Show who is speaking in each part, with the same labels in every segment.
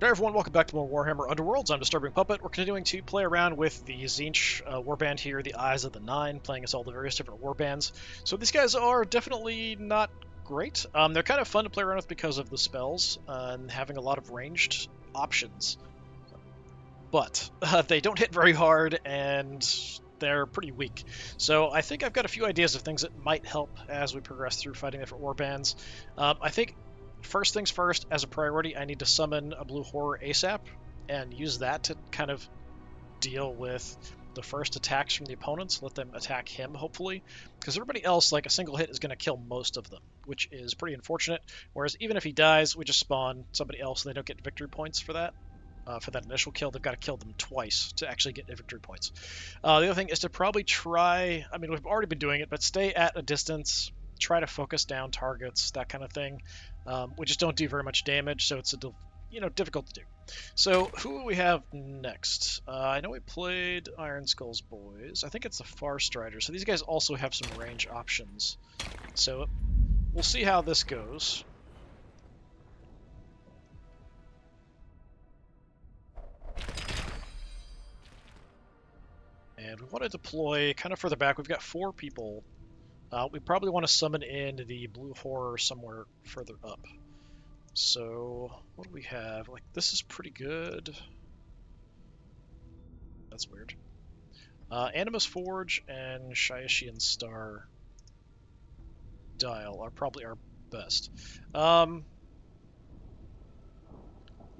Speaker 1: Hey everyone, welcome back to more Warhammer Underworlds. I'm DisturbingPuppet. We're continuing to play around with the Tzeentch warband here, the Eyes of the Nine, playing as all the various different warbands. So these guys are definitely not great. They're kind of fun to play around with because of the spells and having a lot of ranged options. But they don't hit very hard and they're pretty weak. So I think I've got a few ideas of things that might help as we progress through fighting different warbands. I think first things first, as a priority, I need to summon a blue horror ASAP and use that to kind of deal with the first attacks from the opponents, let them attack him, hopefully, because everybody else, like a single hit, is going to kill most of them, which is pretty unfortunate. Whereas even if he dies, we just spawn somebody else and they don't get victory points for that. For that initial kill, they've got to kill them twice to actually get victory points. The other thing is to probably try, I mean, we've already been doing it, but stay at a distance, try to focus down targets, that kind of thing. We just don't do very much damage, so it's difficult to do. So who do we have next? I know we played Iron Skull's boys. I think it's the Farstriders. So these guys also have some range options. So we'll see how this goes. And we want to deploy kind of further back. We've got 4 people. We probably want to summon in the blue horror somewhere further up. So what do we have? Like, this is pretty good. That's weird. Animus Forge and Shiashian Star Dial are probably our best.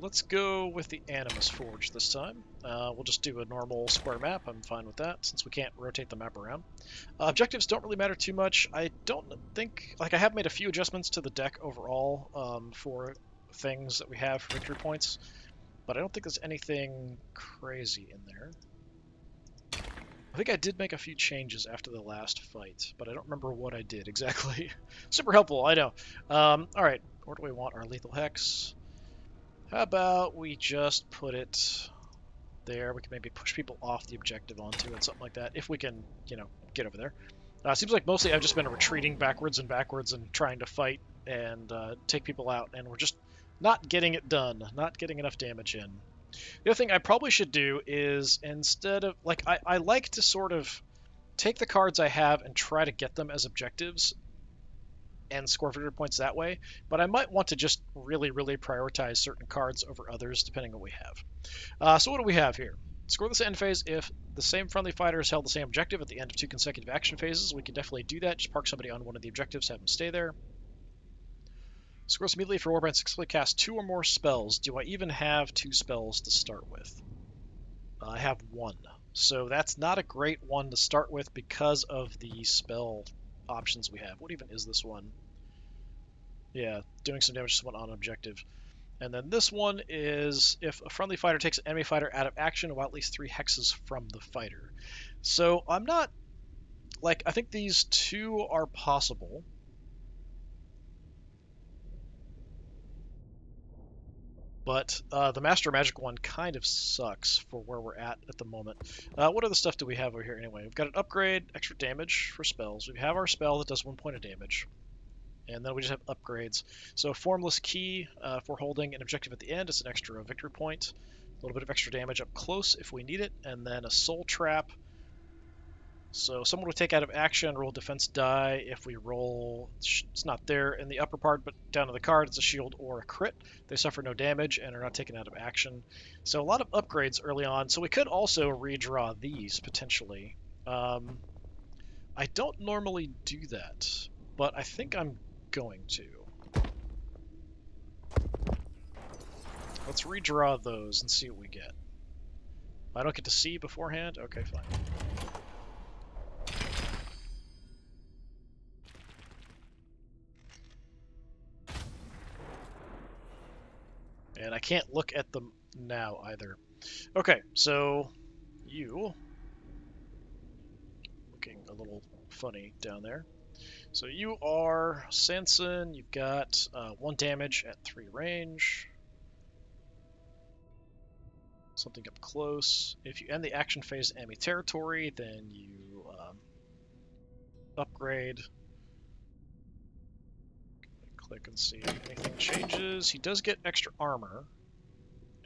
Speaker 1: Let's go with the Animus Forge this time. We'll just do a normal square map. I'm fine with that, since we can't rotate the map around. Objectives don't really matter too much. I don't think... Like, I have made a few adjustments to the deck overall for things that we have for victory points, but I don't think there's anything crazy in there. I think I did make a few changes after the last fight, but I don't remember what I did exactly. Super helpful, I know. Alright, where do we want our lethal hex? How about we just put it there? We can maybe push people off the objective onto it, something like that, if we can, get over there. Seems like mostly I've just been retreating backwards and trying to fight and take people out, and we're just not getting it done, not getting enough damage in. The other thing I probably should do is, instead of, like, I like to sort of take the cards I have and try to get them as objectives and score victory points that way, but I might want to just really, really prioritize certain cards over others, depending on what we have. So what do we have here? Score this end phase if the same friendly fighter has held the same objective at the end of 2 consecutive action phases. We can definitely do that. Just park somebody on one of the objectives, have them stay there. Score this immediately for warband successfully cast 2 or more spells. Do I even have 2 spells to start with? I have 1. So that's not a great one to start with because of the spell options we have. What even is this one? Yeah, doing some damage to someone on objective. And then this one is if a friendly fighter takes an enemy fighter out of action while at least 3 hexes from the fighter. So I'm not... Like, I think these 2 are possible. But the Master Magic one kind of sucks for where we're at the moment. What other stuff do we have over here anyway? We've got an upgrade, extra damage for spells. We have our spell that does 1 point of damage. And then we just have upgrades. So Formless Key for holding an objective at the end is an extra victory point. A little bit of extra damage up close if we need it. And then a Soul Trap. So someone will take out of action, roll defense die. If we roll, it's not there in the upper part, but down to the card, it's a shield or a crit. They suffer no damage and are not taken out of action. So a lot of upgrades early on. So we could also redraw these, potentially. I don't normally do that, but I think I'm going to. Let's redraw those and see what we get. I don't get to see beforehand? Okay, fine. And I can't look at them now either. Okay, so you... looking a little funny down there. So you are Sanson, you've got 1 damage at 3 range. Something up close. If you end the action phase in enemy territory, then you upgrade. Click and see if anything changes. He does get extra armor.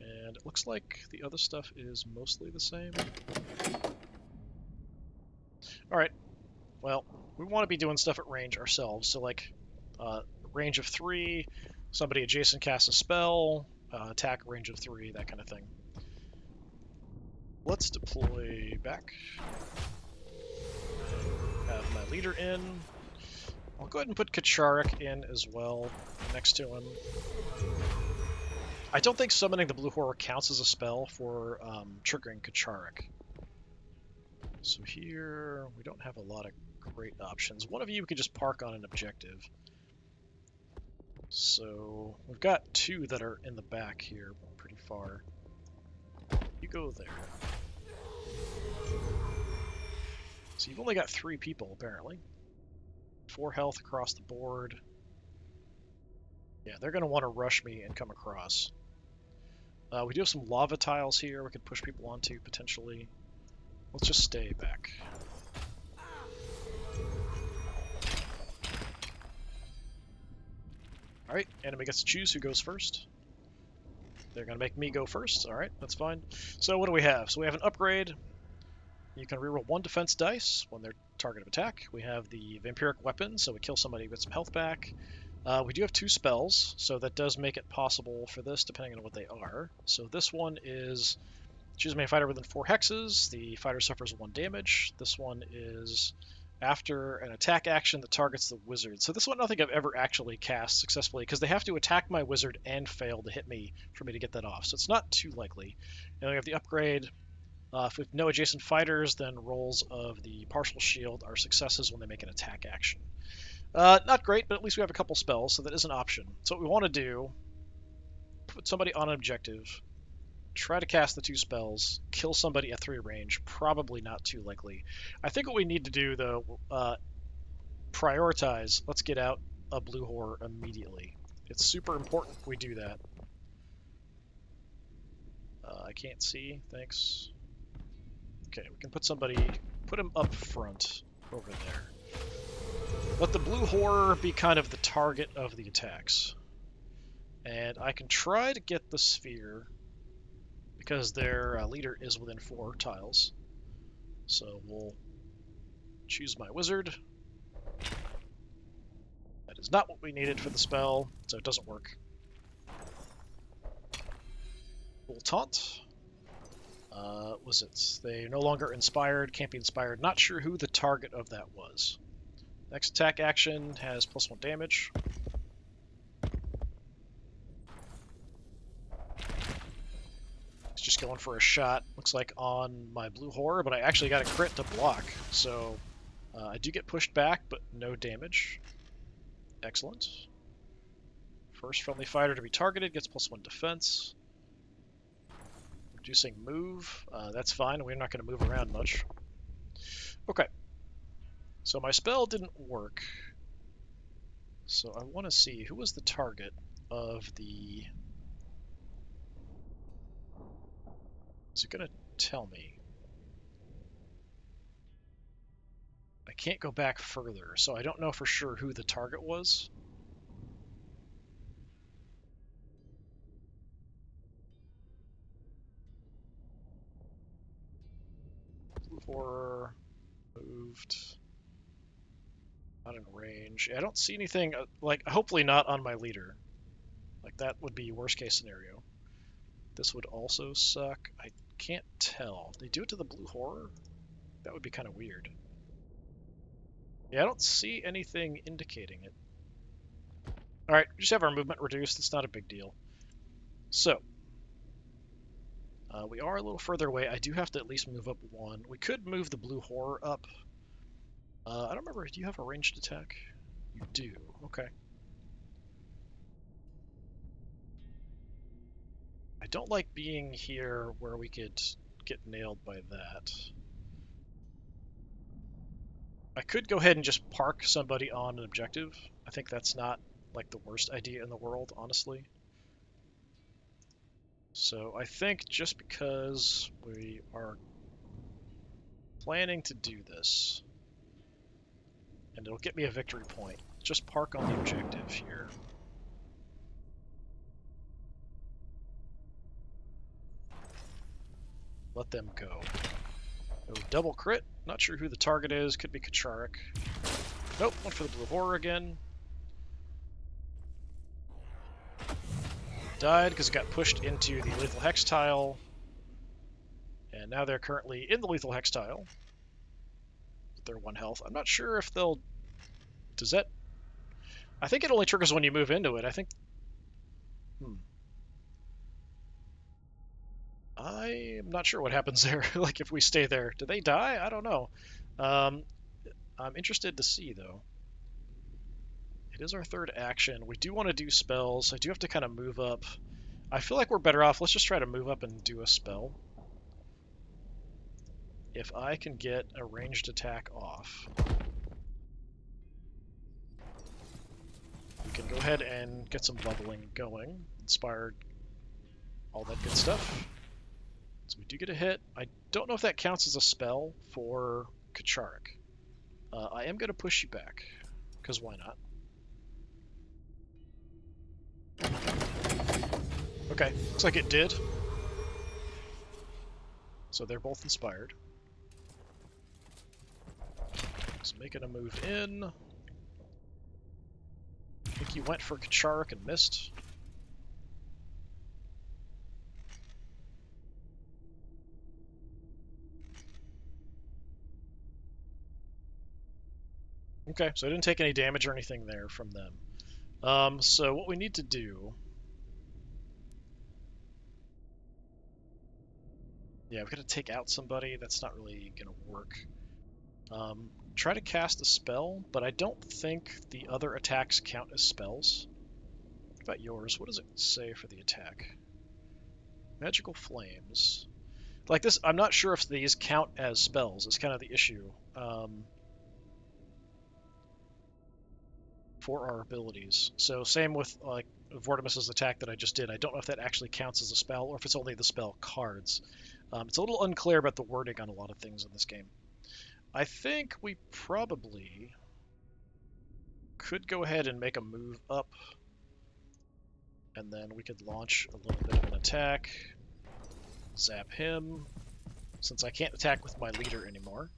Speaker 1: And it looks like the other stuff is mostly the same. Alright, well, we want to be doing stuff at range ourselves, so like range of 3, somebody adjacent casts a spell, attack range of 3, that kind of thing. Let's deploy back. Have my leader in. I'll go ahead and put Kacharik in as well, next to him. I don't think summoning the Blue Horror counts as a spell for triggering Kacharik. So here, we don't have a lot of great options. One of you could just park on an objective. So we've got 2 that are in the back here, pretty far. You go there. So you've only got 3 people, apparently. 4 health across the board. Yeah, they're going to want to rush me and come across. We do have some lava tiles here we could push people onto, potentially. Let's just stay back. Alright, enemy gets to choose who goes first. They're going to make me go first. Alright, that's fine. So what do we have? So we have an upgrade. You can reroll 1 defense dice when they're target of attack. We have the vampiric weapon, so we kill somebody, get some health back. We do have 2 spells, so that does make it possible for this, depending on what they are. So this one is choose main fighter within 4 hexes. The fighter suffers 1 damage. This one is after an attack action that targets the wizard. So this one I don't think I've ever actually cast successfully, because they have to attack my wizard and fail to hit me for me to get that off. So it's not too likely. And we have the upgrade. If we have no adjacent fighters, then rolls of the partial shield are successes when they make an attack action. Not great, but at least we have a couple spells, so that is an option. So what we want to do, put somebody on an objective, try to cast the 2 spells, kill somebody at 3 range, probably not too likely. I think what we need to do, though, prioritize, let's get out a Blue Horror immediately. It's super important we do that. I can't see, thanks. Okay, we can put him up front, over there. Let the Blue Horror be kind of the target of the attacks. And I can try to get the sphere, because their leader is within 4 tiles. So we'll choose my wizard. That is not what we needed for the spell, so it doesn't work. We'll taunt. Was it? They're no longer inspired, can't be inspired. Not sure who the target of that was. Next attack action has +1 damage. It's just going for a shot, looks like on my Blue Horror, but I actually got a crit to block, so I do get pushed back, but no damage. Excellent. First friendly fighter to be targeted gets +1 defense. Reducing move, that's fine, we're not going to move around much. Okay, so my spell didn't work. So I want to see, who was the target of the... Is it going to tell me? I can't go back further, so I don't know for sure who the target was. Blue Horror moved. Not in range. I don't see anything, like, hopefully not on my leader. Like, that would be worst case scenario. This would also suck. I can't tell. They do it to the Blue Horror? That would be kind of weird. Yeah, I don't see anything indicating it. Alright, we just have our movement reduced. It's not a big deal. So, we are a little further away. I do have to at least move up 1. We could move the Blue Horror up. I don't remember, do you have a ranged attack? You do, okay. I don't like being here where we could get nailed by that. I could go ahead and just park somebody on an objective. I think that's not like the worst idea in the world, honestly. So I think just because we are planning to do this, and it'll get me a victory point, just park on the objective here. let them go. Oh, double crit. Not sure who the target is. Could be Kacharik. Nope, went for the Blue Horror again. Died because it got pushed into the Lethal Hex tile. And now they're currently in the Lethal Hex tile. They're 1 health. I'm not sure if they'll... Does that... I think it only triggers when you move into it. I think... I'm not sure what happens there. Like, if we stay there. Do they die? I don't know. I'm interested to see, though. It is our 3rd action. We do want to do spells. I do have to kind of move up. I feel like we're better off. Let's just try to move up and do a spell. If I can get a ranged attack off, we can go ahead and get some bubbling going. Inspired, all that good stuff. So we do get a hit. I don't know if that counts as a spell for Kacharik. I am going to push you back, because why not? Okay, looks like it did. So they're both inspired. So making a move in. I think you went for Kacharik and missed. Okay, so I didn't take any damage or anything there from them. So what we need to do... Yeah, we've got to take out somebody. That's not really going to work. Try to cast a spell, but I don't think the other attacks count as spells. What about yours? What does it say for the attack? Magical Flames. Like this, I'm not sure if these count as spells. It's kind of the issue. For our abilities. So same with like Vortimus's attack that I just did. I don't know if that actually counts as a spell or if it's only the spell cards. It's a little unclear about the wording on a lot of things in this game. I think we probably could go ahead and make a move up, and then we could launch a little bit of an attack, zap him, since I can't attack with my leader anymore.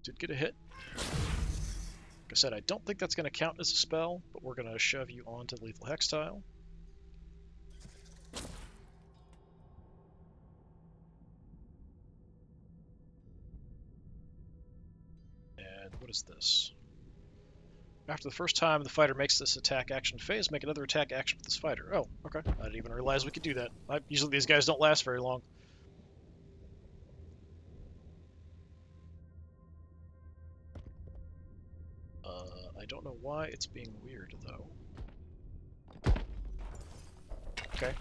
Speaker 1: Did get a hit. Like I said, I don't think that's going to count as a spell, but we're going to shove you onto the Lethal Hex tile. And what is this? After the first time the fighter makes this attack action phase, make another attack action with this fighter. Oh, okay. I didn't even realize we could do that. Usually these guys don't last very long. I don't know why it's being weird, though. Okay.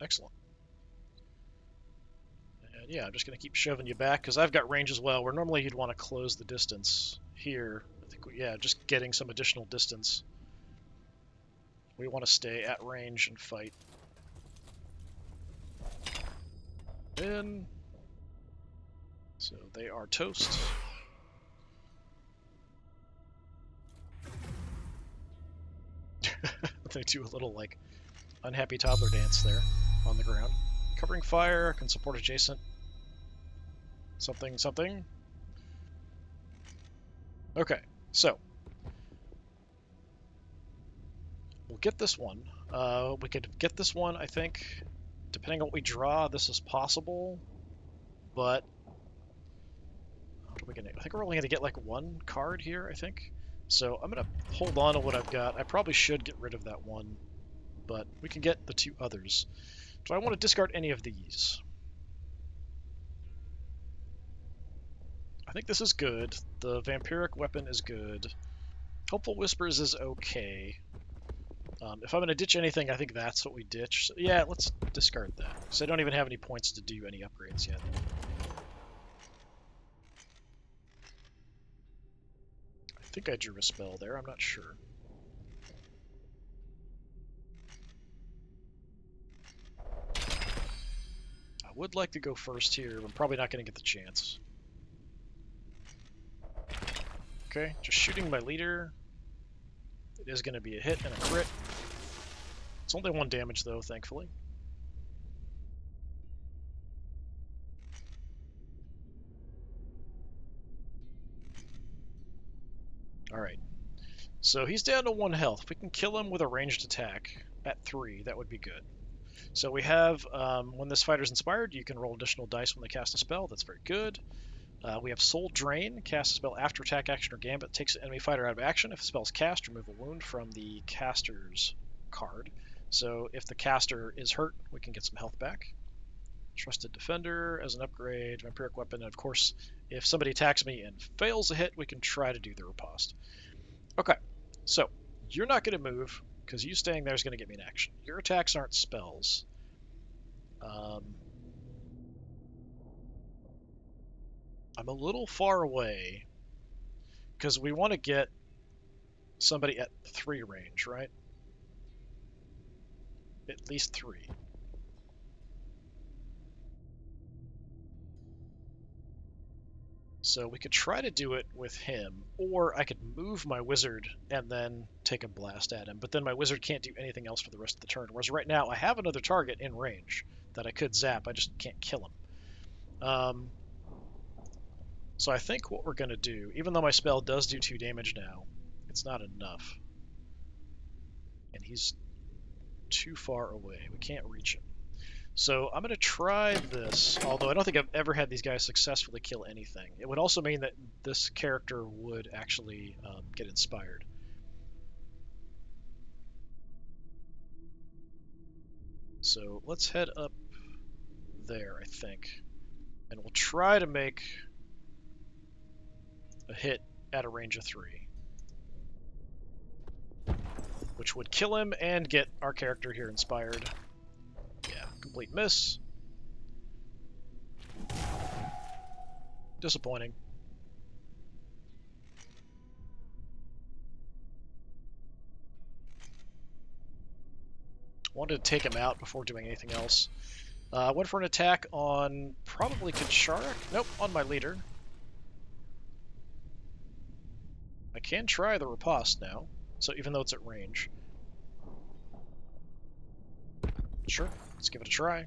Speaker 1: Excellent. And yeah, I'm just going to keep shoving you back, because I've got range as well, where normally you'd want to close the distance. Here, I think, yeah, just getting some additional distance. We want to stay at range and fight. In. So they are toast. They do a little, like, unhappy toddler dance there on the ground. Covering fire, can support adjacent. Something, something. Okay, so. We'll get this one. We could get this one, I think. Depending on what we draw, this is possible. But what are we gonna? I think we're only gonna get like 1 card here, I think. So I'm gonna hold on to what I've got. I probably should get rid of that one, but we can get the 2 others. Do I want to discard any of these? I think this is good. The Vampiric Weapon is good. Helpful Whispers is okay. If I'm going to ditch anything, I think that's what we ditch. So, yeah, let's discard that, because I don't even have any points to do any upgrades yet. I think I drew a spell there, I'm not sure. I would like to go first here, but I'm probably not going to get the chance. Okay, just shooting my leader. It is going to be a hit and a crit. It's only 1 damage, though, thankfully. Alright. So he's down to 1 health. If we can kill him with a ranged attack at 3, that would be good. So we have, when this fighter's inspired, you can roll additional dice when they cast a spell. That's very good. We have Soul Drain. Cast a spell after attack, action, or gambit. Takes an enemy fighter out of action. If the spell is cast, remove a wound from the caster's card. So if the caster is hurt, we can get some health back. Trusted Defender as an upgrade, Vampiric Weapon, and of course, if somebody attacks me and fails a hit, we can try to do the riposte. Okay, so you're not going to move, because you staying there is going to get me an action. Your attacks aren't spells. I'm a little far away, because we want to get somebody at 3 range, right? At least 3. So we could try to do it with him, or I could move my wizard and then take a blast at him, but then my wizard can't do anything else for the rest of the turn, whereas right now I have another target in range that I could zap, I just can't kill him. So I think what we're going to do, even though my spell does do 2 damage now, it's not enough. And he's too far away, we can't reach him. So I'm going to try this, although I don't think I've ever had these guys successfully kill anything. It would also mean that this character would actually get inspired. So let's head up there, I think. And we'll try to make a hit at a range of 3. Which would kill him and get our character here inspired. Yeah, complete miss. Disappointing. Wanted to take him out before doing anything else. Went for an attack on probably Kacharik. Nope, on my leader. I can try the riposte now, so even though it's at range. Sure, let's give it a try.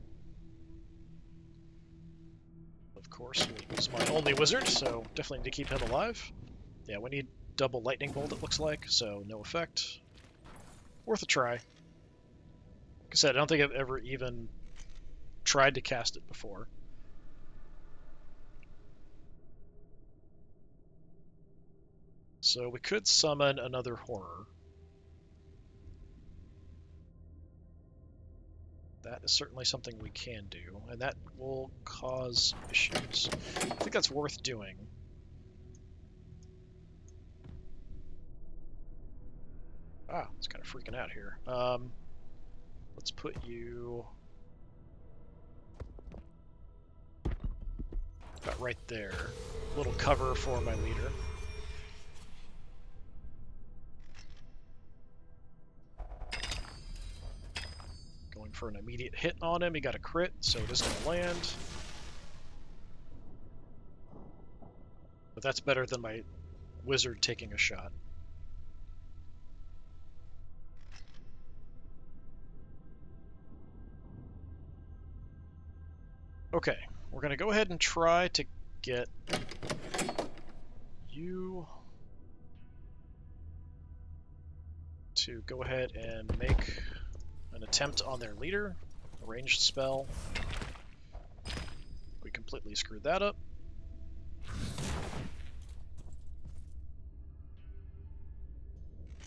Speaker 1: Of course, we'll use my only wizard, so definitely need to keep him alive. Yeah, we need double lightning bolt, it looks like, so no effect. Worth a try. Like I said, I don't think I've ever even tried to cast it before. So we could summon another horror. That is certainly something we can do, and that will cause issues. I think that's worth doing. Ah, it's kind of freaking out here. Let's put you about right there. A little cover for my leader. Going for an immediate hit on him. He got a crit, so it is going to land. But that's better than my wizard taking a shot. Okay, we're going to go ahead and try to get you to go ahead and make an attempt on their leader. A ranged spell. We completely screwed that up.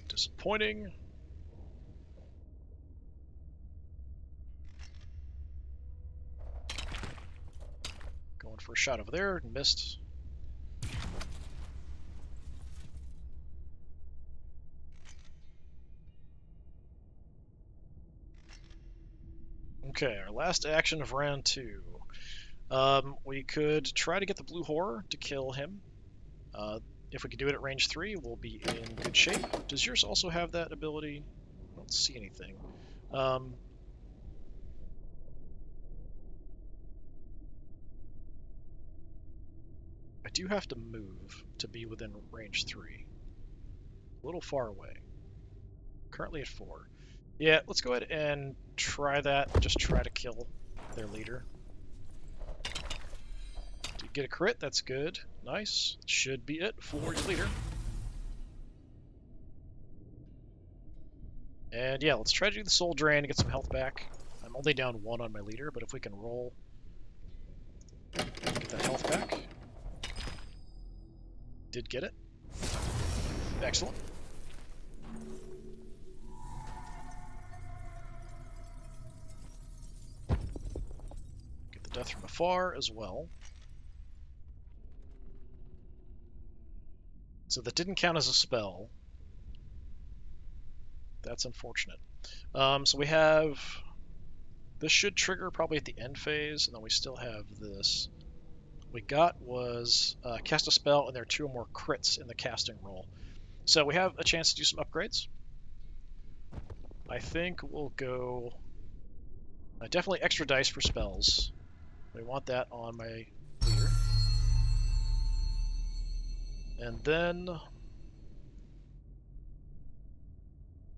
Speaker 1: Disappointing. Going for a shot over there, missed. Okay, our last action of round 2. We could try to get the blue horror to kill him. If we could do it at range 3, we'll be in good shape. Does yours also have that ability? I don't see anything. I do have to move to be within range 3. A little far away. Currently at 4. Yeah, let's go ahead and try that. Just try to kill their leader. Did get a crit, that's good. Nice. Should be it for your leader. And yeah, let's try to do the soul drain and get some health back. I'm only down 1 on my leader, but if we can roll, get that health back. Did get it. Excellent. Get the death from afar as well. So that didn't count as a spell. That's unfortunate. So we have... This should trigger probably at the end phase, and then we still have this. What we got was cast a spell, and there are 2 or more crits in the casting roll. So we have a chance to do some upgrades. I think we'll go... definitely extra dice for spells. We want that on my leader. And then...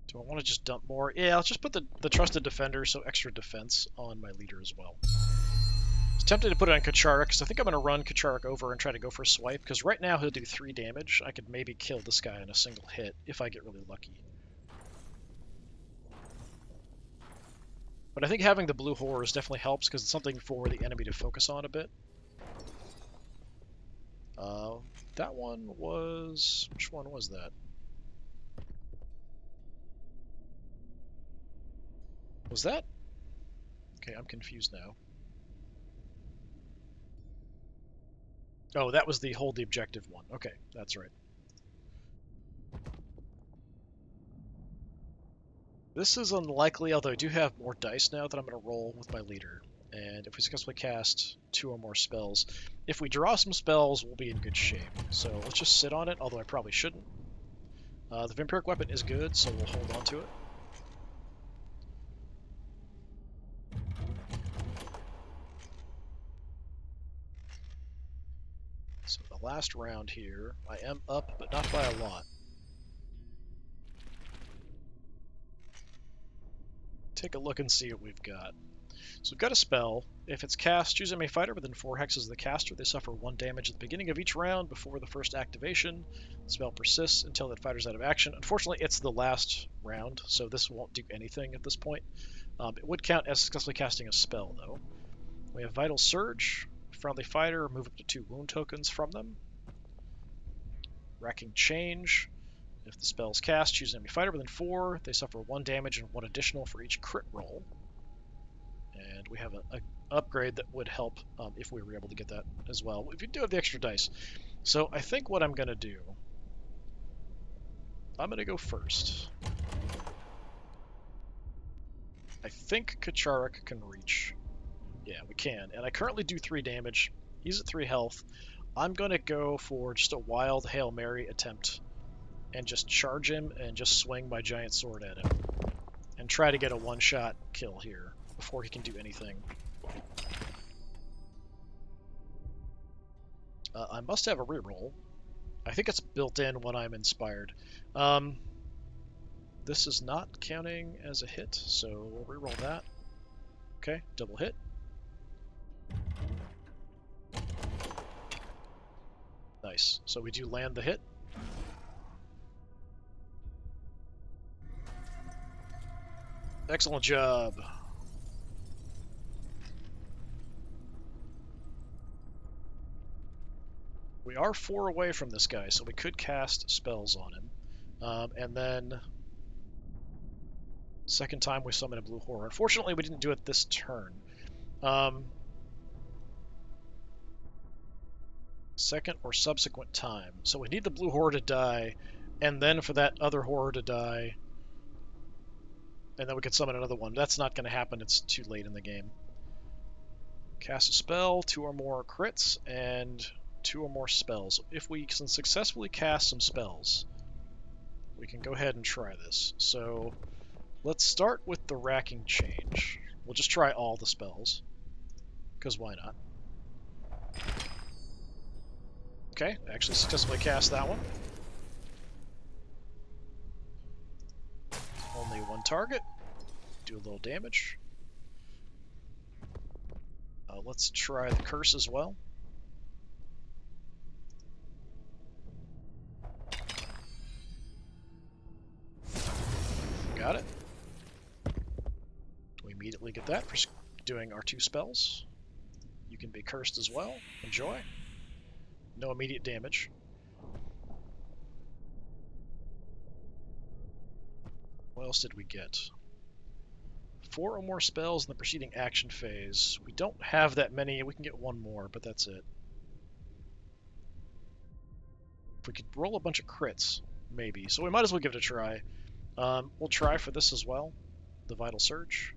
Speaker 1: Do I want to just dump more? Yeah, let's just put the Trusted Defender, so extra defense, on my leader as well. I was tempted to put it on Kacharik, because I think I'm going to run Kacharik over and try to go for a swipe, because right now he'll do 3 damage. I could maybe kill this guy in a single hit, if I get really lucky. But I think having the blue horrors definitely helps, because it's something for the enemy to focus on a bit. That one was... Which one was that? Was that? Okay, I'm confused now. Oh, that was the hold the objective one. Okay, that's right. This is unlikely, although I do have more dice now that I'm going to roll with my leader. And if we successfully cast 2 or more spells, if we draw some spells, we'll be in good shape. So let's just sit on it, although I probably shouldn't. The Vampiric Weapon is good, so we'll hold on to it. So the last round here, I am up, but not by a lot. Take a look and see what we've got. So we've got a spell. If it's cast, choose enemy fighter within 4 hexes of the caster. They suffer 1 damage at the beginning of each round before the first activation. The spell persists until that fighter's out of action. Unfortunately, it's the last round, so this won't do anything at this point. It would count as successfully casting a spell, though. We have Vital Surge. Friendly fighter, move up to 2 wound tokens from them. Racking Change. If the spell is cast, choose enemy fighter within 4. They suffer 1 damage and 1 additional for each crit roll. And we have an upgrade that would help if we were able to get that as well, if you do have the extra dice. So I think what I'm going to do, I'm going to go first. I think Kacharik can reach. Yeah, we can. And I currently do 3 damage. He's at 3 health. I'm going to go for just a wild Hail Mary attempt and just charge him and just swing my giant sword at him. And try to get a one-shot kill here before he can do anything. I must have a reroll. I think it's built in when I'm inspired. This is not counting as a hit, so we'll reroll that. Okay, double hit. Nice. So we do land the hit. Excellent job. We are 4 away from this guy, so we could cast spells on him. And then... Second time we summon a blue horror. Unfortunately, we didn't do it this turn. Second or subsequent time. So we need the blue horror to die, and then for that other horror to die, and then we could summon another one. That's not going to happen. It's too late in the game. Cast a spell, 2 or more crits, and 2 or more spells. If we can successfully cast some spells, we can go ahead and try this. So let's start with the Racking Change. We'll just try all the spells, because why not? Okay, actually successfully cast that one. target. Do a little damage. Let's try the curse as well. Got it. We immediately get that for doing our 2 spells. You can be cursed as well. Enjoy. No immediate damage. What else did we get? 4 or more spells in the preceding action phase. We don't have that many. We can get 1 more, but that's it. If we could roll a bunch of crits, maybe. So we might as well give it a try. We'll try for this as well. The Vital Surge.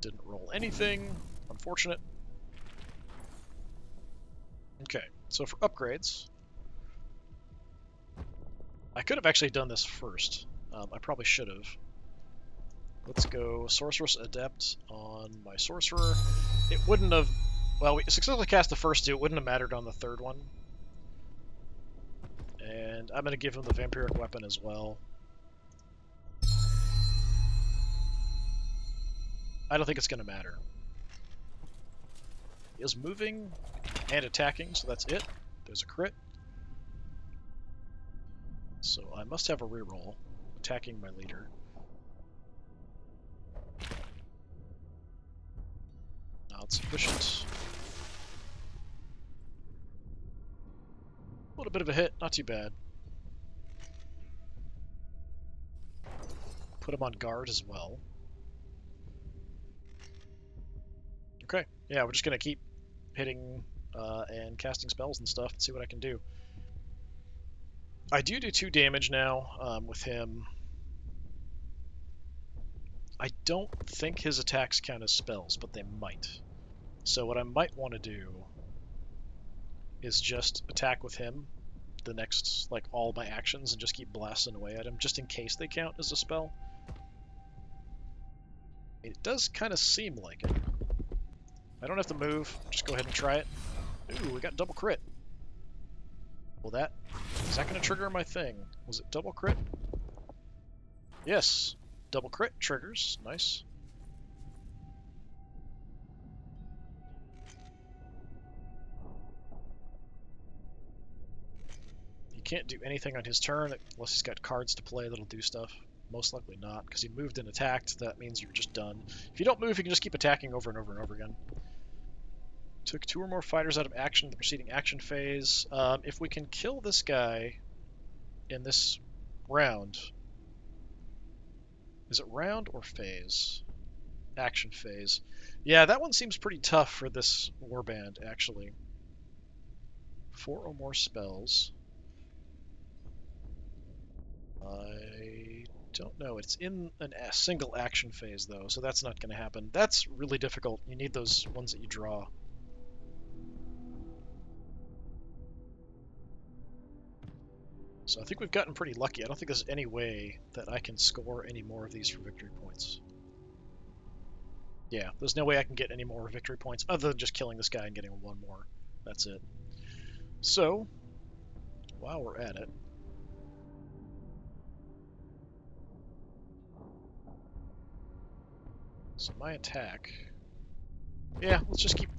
Speaker 1: Didn't roll anything. Unfortunate. Okay, so for upgrades, I could have actually done this first. I probably should have. Let's go Sorceress Adept on my Sorcerer. It wouldn't have... Well, we successfully cast the first 2. It wouldn't have mattered on the 3rd one. And I'm going to give him the Vampiric Weapon as well. I don't think it's going to matter. He is moving and attacking, so that's it. There's a crit. So I must have a reroll. Attacking my leader. Not sufficient. A little bit of a hit, not too bad. Put him on guard as well. Okay, yeah, we're just going to keep hitting and casting spells and stuff and see what I can do. I do 2 damage now with him. I don't think his attacks count as spells, but they might. So what I might want to do is just attack with him the next, like, all my actions and just keep blasting away at him, just in case they count as a spell. It does kind of seem like it. I don't have to move. Just go ahead and try it. Ooh, we got double crit. Well, is that going to trigger my thing? Was it double crit? Yes. Double crit triggers. Nice. He can't do anything on his turn unless he's got cards to play that'll do stuff. Most likely not, because he moved and attacked. That means you're just done. If you don't move, you can just keep attacking over and over and over again. Took 2 or more fighters out of action in the preceding action phase. If we can kill this guy in this round... Is it round or phase? Action phase. Yeah, that one seems pretty tough for this warband, actually. 4 or more spells. I don't know. It's in a single action phase, though, so that's not going to happen. That's really difficult. You need those ones that you draw. So I think we've gotten pretty lucky. I don't think there's any way that I can score any more of these for victory points. Yeah, there's no way I can get any more victory points other than just killing this guy and getting 1 more. That's it. So, while we're at it... So my attack... Yeah, let's just keep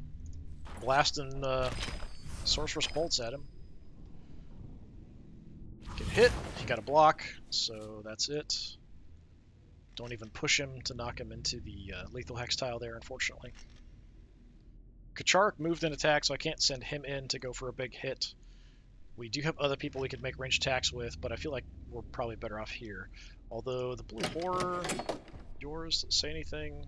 Speaker 1: blasting Sorceress Bolts at him. Get hit, he got a block, so that's it. Don't even push him to knock him into the lethal hex tile there, unfortunately. Kachark moved an attack, so I can't send him in to go for a big hit. We do have other people we could make ranged attacks with, but I feel like we're probably better off here. Although the Blue Horror, yours, say anything?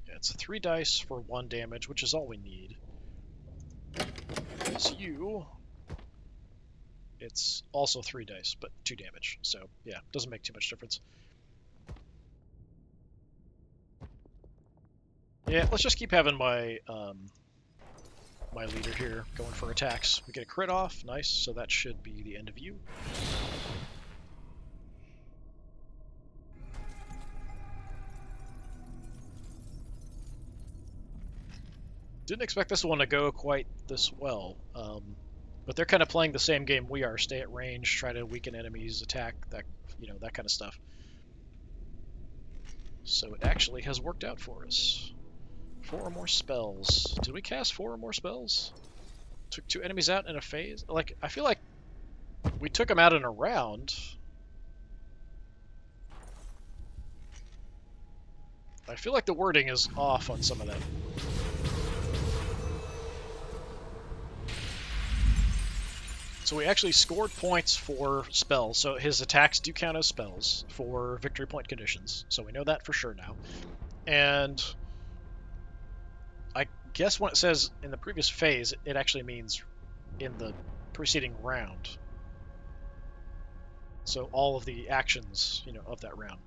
Speaker 1: Yeah, it's 3 dice for 1 damage, which is all we need. As you... It's also 3 dice, but 2 damage. So, yeah, doesn't make too much difference. Yeah, let's just keep having my my leader here going for attacks. We get a crit off, nice, so that should be the end of you. Didn't expect this one to go quite this well. But they're kind of playing the same game we are: stay at range, try to weaken enemies, attack, that that kind of stuff. So it actually has worked out for us. 4 or more spells. Did we cast 4 or more spells? Took 2 enemies out in a phase? Like, I feel like we took them out in a round. I feel like the wording is off on some of that. So we actually scored points for spells. So his attacks do count as spells for victory point conditions. So we know that for sure now. And I guess when it says in the previous phase, it actually means in the preceding round. So all of the actions, of that round.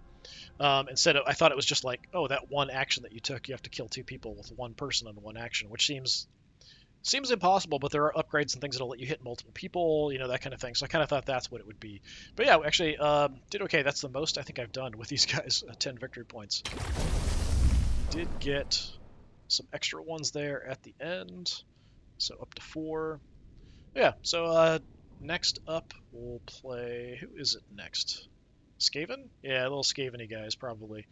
Speaker 1: Instead of, I thought it was just like, oh, that one action that you took, you have to kill 2 people with 1 person on 1 action, which seems impossible, but there are upgrades and things that'll let you hit multiple people, that kind of thing. So I kind of thought that's what it would be. But yeah, actually, did okay. That's the most I think I've done with these guys, 10 victory points. Did get some extra ones there at the end, so up to 4. Yeah, so next up we'll play, who is it next? Skaven? Yeah, little Skaven-y guys, probably.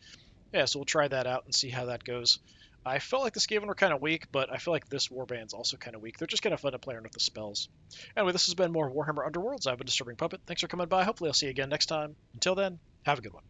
Speaker 1: Yeah, so we'll try that out and see how that goes. I felt like the Skaven were kind of weak, but I feel like this warband's also kind of weak. They're just kind of fun to play around with the spells. Anyway, this has been more Warhammer Underworlds. I've been Disturbing Puppet. Thanks for coming by. Hopefully I'll see you again next time. Until then, have a good one.